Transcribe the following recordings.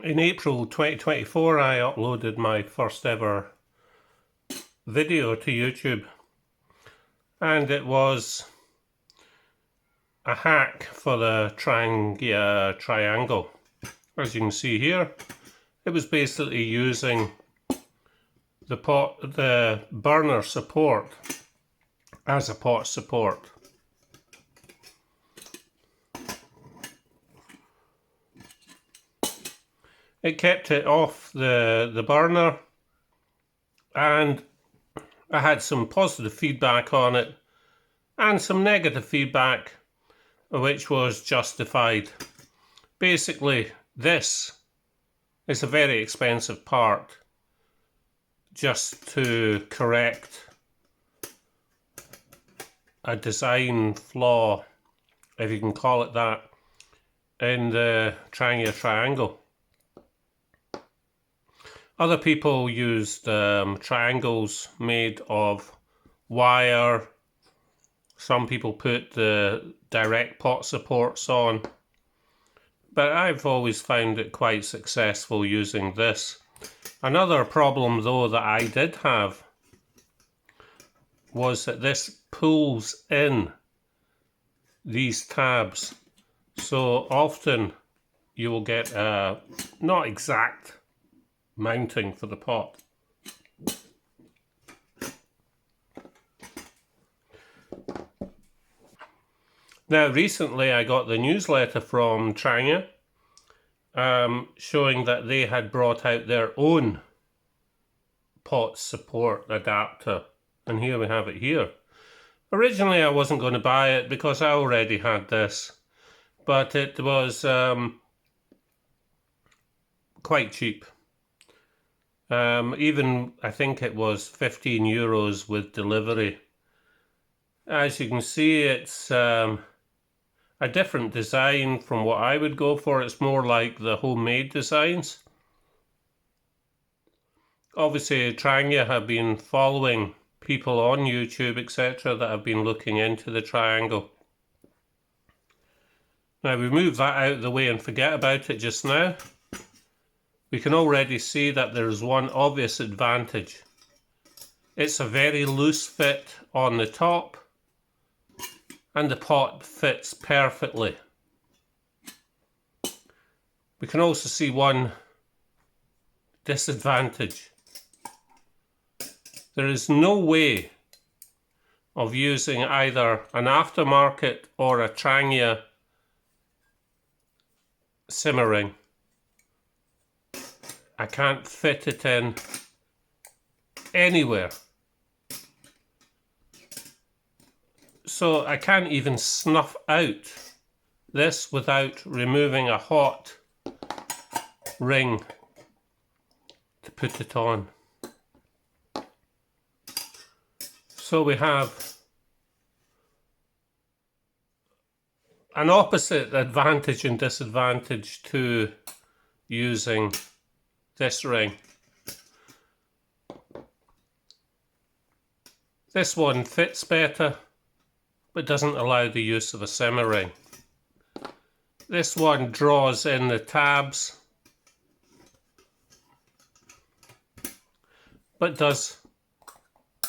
In April 2024, I uploaded my first ever video to YouTube, and it was a hack for the Trangia Triangle. As you can see here, it was basically using the burner support as a pot support. It kept it off the burner, and I had some positive feedback on it and some negative feedback, which was justified. Basically, this is a very expensive part just to correct a design flaw, if you can call it that, in the Trangia Triangle. Other people used triangles made of wire. Some people put the direct pot supports on, but I've always found it quite successful using this. Another problem though that I did have was that this pulls in these tabs, so often you will get a not exact mounting for the pot. Now recently I got the newsletter from Trangia showing that they had brought out their own pot support adapter, and here we have it here. Originally I wasn't going to buy it because I already had this, but it was quite cheap. Even I think it was €15 with delivery. As you can see, it's a different design from what I would go for. It's more like the homemade designs. Obviously, Trangia have been following people on YouTube, etc., that have been looking into the triangle. Now we move that out of the way and forget about it just now. We can already see that there's one obvious advantage. It's a very loose fit on the top, and the pot fits perfectly. We can also see one disadvantage. There is no way of using either an aftermarket or a Trangia simmer ring. I can't fit it in anywhere. So I can't even snuff out this without removing a hot ring to put it on. So we have an opposite advantage and disadvantage to using this ring. This one fits better, but doesn't allow the use of a simmer ring. This one draws in the tabs, but does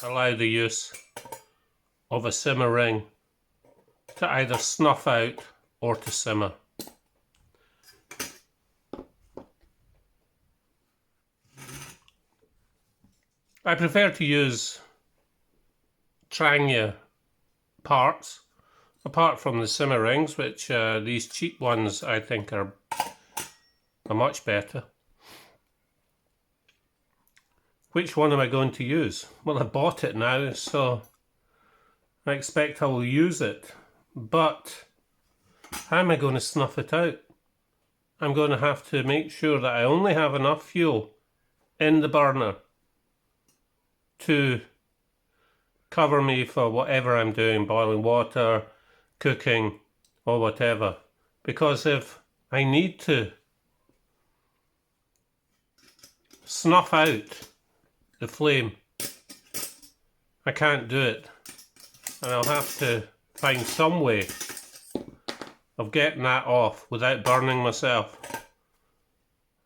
allow the use of a simmer ring to either snuff out or to simmer. I prefer to use Trangia parts, apart from the simmer rings, which these cheap ones I think are much better. Which one am I going to use? Well, I bought it now, so I expect I will use it, but how am I going to snuff it out? I'm going to have to make sure that I only have enough fuel in the burner to cover me for whatever I'm doing, boiling water, cooking, or whatever. Because if I need to snuff out the flame, I can't do it. And I'll have to find some way of getting that off without burning myself.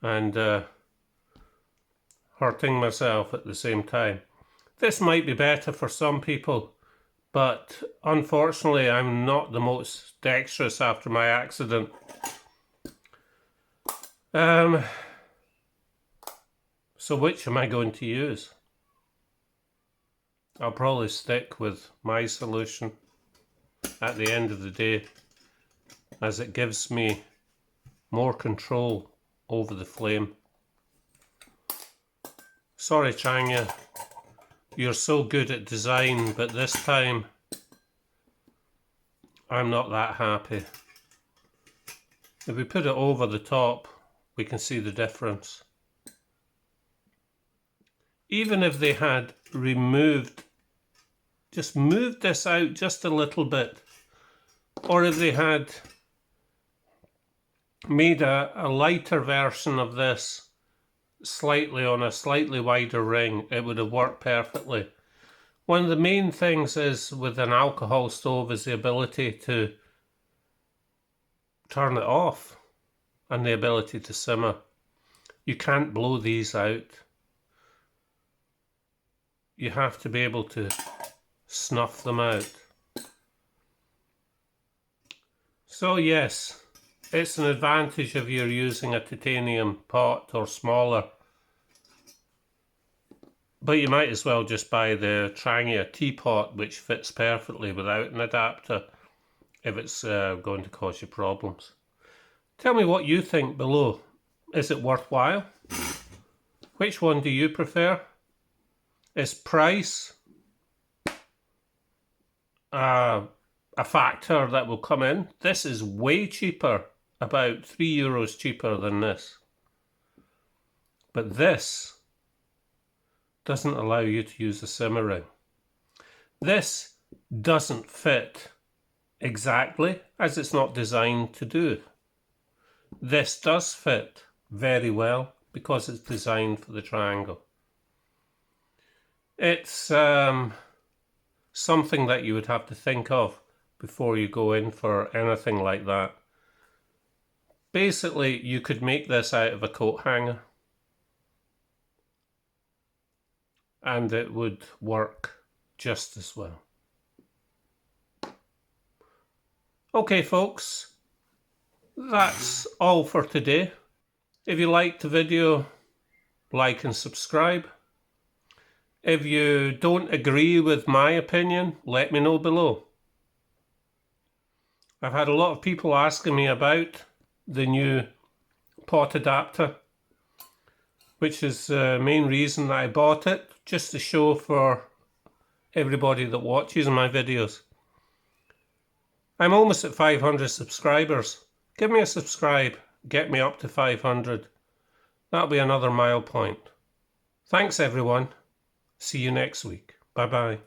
and hurting myself at the same time. This might be better for some people, but unfortunately I'm not the most dexterous after my accident. So which am I going to use? I'll probably stick with my solution at the end of the day, as it gives me more control over the flame. Sorry, Trangia, you're so good at design, but this time I'm not that happy. If we put it over the top, we can see the difference. Even if they had just moved this out just a little bit, or if they had made a lighter version of this slightly on a slightly wider ring, it would have worked perfectly. One of the main things is with an alcohol stove is the ability to turn it off and the ability to simmer. You can't blow these out. You have to be able to snuff them out. So yes, it's an advantage if you're using a titanium pot or smaller. But you might as well just buy the Trangia teapot, which fits perfectly without an adapter if it's going to cause you problems. Tell me what you think below. Is it worthwhile? Which one do you prefer? Is price a factor that will come in? This is way cheaper, about €3 cheaper than this. But this doesn't allow you to use a simmer ring. This doesn't fit exactly, as it's not designed to do. This does fit very well because it's designed for the triangle. It's something that you would have to think of before you go in for anything like that. Basically, you could make this out of a coat hanger and it would work just as well. Okay folks, that's all for today. If you liked the video, like and subscribe. If you don't agree with my opinion, let me know below. I've had a lot of people asking me about the new pot adapter, which is the main reason that I bought it, just to show for everybody that watches my videos. I'm almost at 500 subscribers. Give me a subscribe, get me up to 500. That'll be another mile point. Thanks everyone. See you next week. Bye bye.